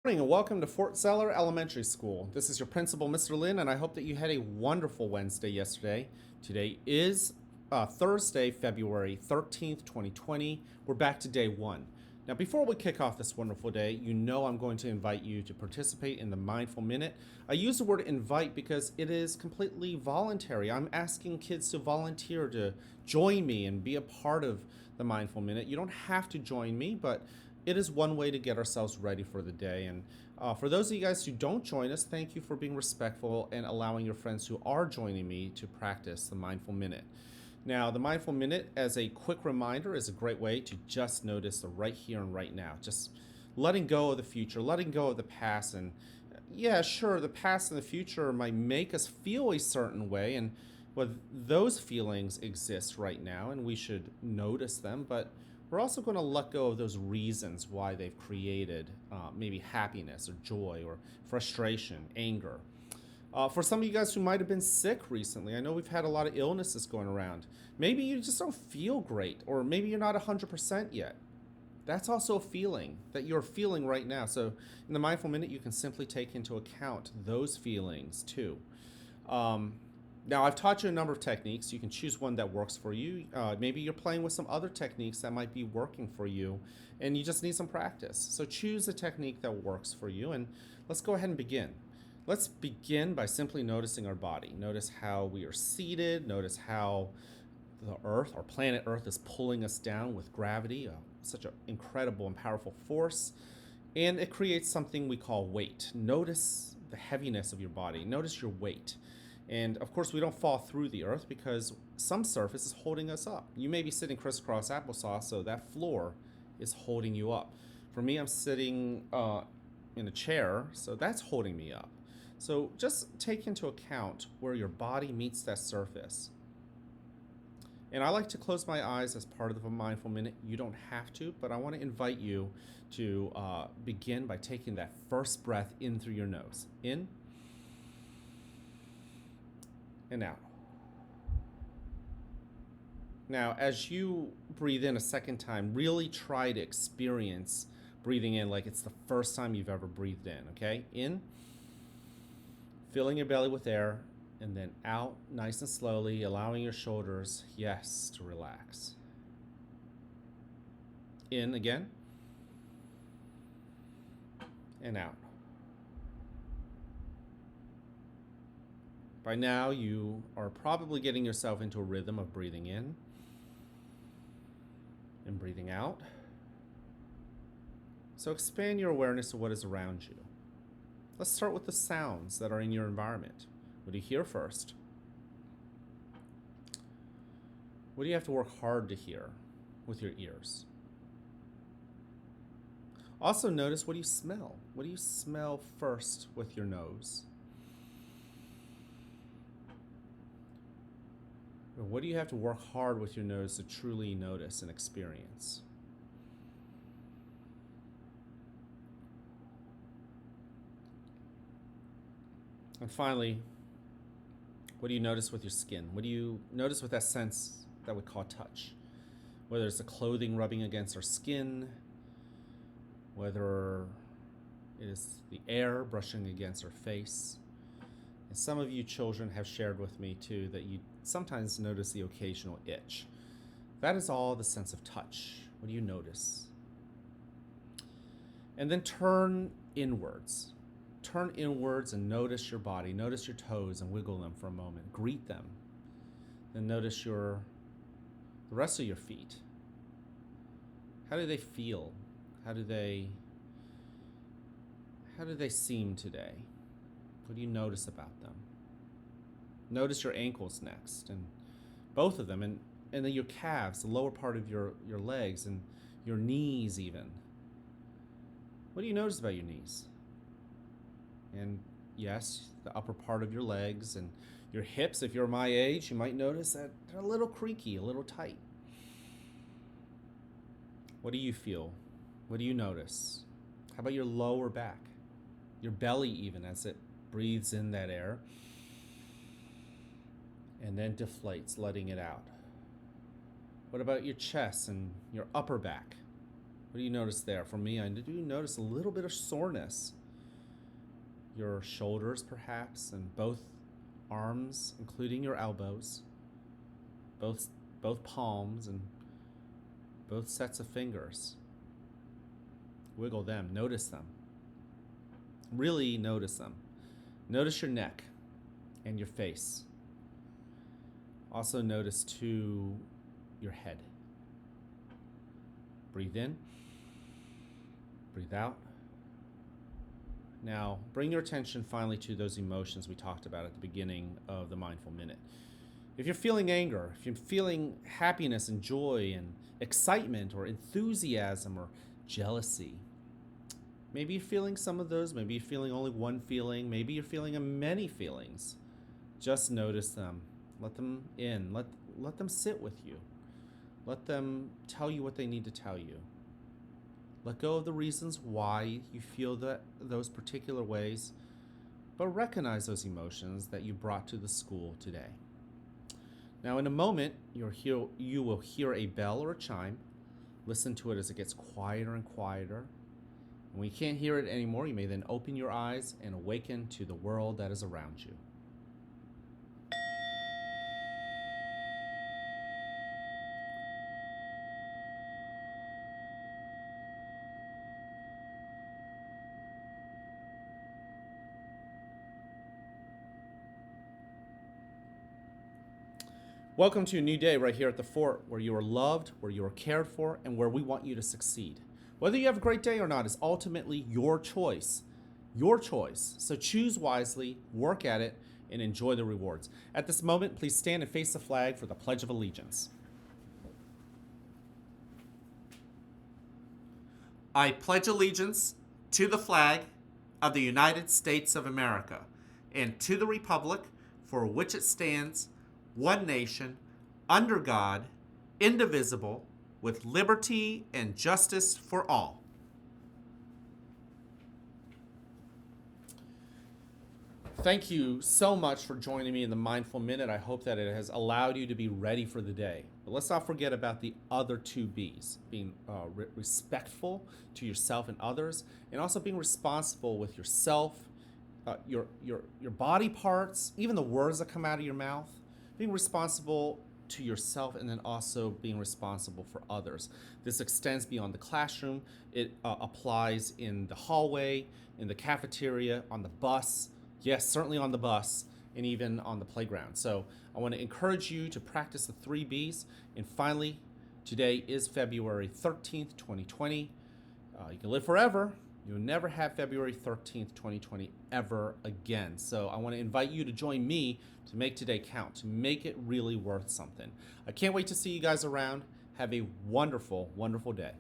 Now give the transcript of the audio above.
Morning and welcome to Fort Zeller Elementary School. This is your principal, Mr. Lin, and I hope that you had a wonderful Wednesday yesterday. Today is Thursday, February 13th, 2020. We're back to day one. Now, before we kick off this wonderful day, you know I'm going to invite you to participate in the Mindful Minute. I use the word invite because it is completely voluntary. I'm asking kids to volunteer to join me and be a part of the Mindful Minute. You don't have to join me, but it is one way to get ourselves ready for the day. And for those of you guys who don't join us, thank you for being respectful and allowing your friends who are joining me to practice the Mindful Minute. Now, the Mindful Minute, as a quick reminder, is a great way to just notice the right here and right now. Just letting go of the future, letting go of the past. And yeah, sure, the past and the future might make us feel a certain way. And well, those feelings exist right now, and we should notice them. But we're also going to let go of those reasons why they've created maybe happiness or joy or frustration, anger. For some of you guys who might have been sick recently, I know we've had a lot of illnesses going around. Maybe you just don't feel great, or maybe you're not 100% yet. That's also a feeling that you're feeling right now. So, in the Mindful Minute, you can simply take into account those feelings too. Um, Now, I've taught you a number of techniques. You can choose one that works for you. Maybe you're playing with some other techniques that might be working for you, and you just need some practice. So choose a technique that works for you, and let's go ahead and begin. Let's begin by simply noticing our body. Notice how we are seated. Notice how the Earth, our planet Earth, is pulling us down with gravity, such an incredible and powerful force. And it creates something we call weight. Notice the heaviness of your body. Notice your weight. And of course, we don't fall through the earth because some surface is holding us up. You may be sitting crisscross applesauce, so that floor is holding you up. For me, I'm sitting in a chair, so that's holding me up. So just take into account where your body meets that surface. And I like to close my eyes as part of a mindful minute. You don't have to, but I want to invite you to begin by taking that first breath in through your nose. In and out. Now, as you breathe in a second time, really try to experience breathing in like it's the first time you've ever breathed in, okay? In, filling your belly with air, and then out nice and slowly, allowing your shoulders, yes, to relax. In again, and out. By now, you are probably getting yourself into a rhythm of breathing in and breathing out. So expand your awareness to what is around you. Let's start with the sounds that are in your environment. What do you hear first? What do you have to work hard to hear with your ears? Also notice, what do you smell? What do you smell first with your nose? What do you have to work hard with your nose to truly notice and experience? And finally, what do you notice with your skin? What do you notice with that sense that we call touch? Whether it's the clothing rubbing against our skin, whether it is the air brushing against our face. And some of you children have shared with me too that you sometimes notice the occasional itch. That is all the sense of touch. What do you notice? And then turn inwards. Turn inwards and notice your body. Notice your toes and wiggle them for a moment. Greet them. Then notice the rest of your feet. How do they feel? How do they seem today? What do you notice about them? Notice your ankles next, and both of them, and then your calves, the lower part of your legs, and your knees even. What do you notice about your knees? And yes, the upper part of your legs and your hips. If you're my age, you might notice that they're a little creaky, a little tight. What do you feel? What do you notice? How about your lower back? Your belly even, as it breathes in that air and then deflates, letting it out. What about your chest and your upper back? What do you notice there? For me, I do notice a little bit of soreness. Your shoulders, perhaps, and both arms, including your elbows, both palms, and both sets of fingers. Wiggle them. Notice them. Really notice them. Notice your neck and your face. Also notice, too, your head. Breathe in. Breathe out. Now, bring your attention finally to those emotions we talked about at the beginning of the Mindful Minute. If you're feeling anger, if you're feeling happiness and joy and excitement or enthusiasm or jealousy, maybe you're feeling some of those, maybe you're feeling only one feeling, maybe you're feeling many feelings. Just notice them. Let them in. Let them sit with you. Let them tell you what they need to tell you. Let go of the reasons why you feel those particular ways, but recognize those emotions that you brought to the school today. Now, in a moment, you will hear a bell or a chime. Listen to it as it gets quieter and quieter. And when you can't hear it anymore, you may then open your eyes and awaken to the world that is around you. Welcome to a new day right here at the Fort, where you are loved, where you are cared for, and where we want you to succeed. Whether you have a great day or not is ultimately your choice. Your choice. So choose wisely, work at it, and enjoy the rewards. At this moment, please stand and face the flag for the Pledge of Allegiance. I pledge allegiance to the flag of the United States of America and to the republic for which it stands, one nation, under God, indivisible, with liberty and justice for all. Thank you so much for joining me in the Mindful Minute. I hope that it has allowed you to be ready for the day. But let's not forget about the other two B's, being respectful to yourself and others, and also being responsible with yourself, your body parts, even the words that come out of your mouth. Being responsible to yourself, and then also being responsible for others. This extends beyond the classroom. It applies in the hallway, in the cafeteria, on the bus, yes, certainly on the bus, and even on the playground. So I want to encourage you to practice the 3 B's. And finally, today is February 13th, 2020. You can live forever. You'll never have February 13th, 2020 ever again. So I want to invite you to join me to make today count, to make it really worth something. I can't wait to see you guys around. Have a wonderful, wonderful day.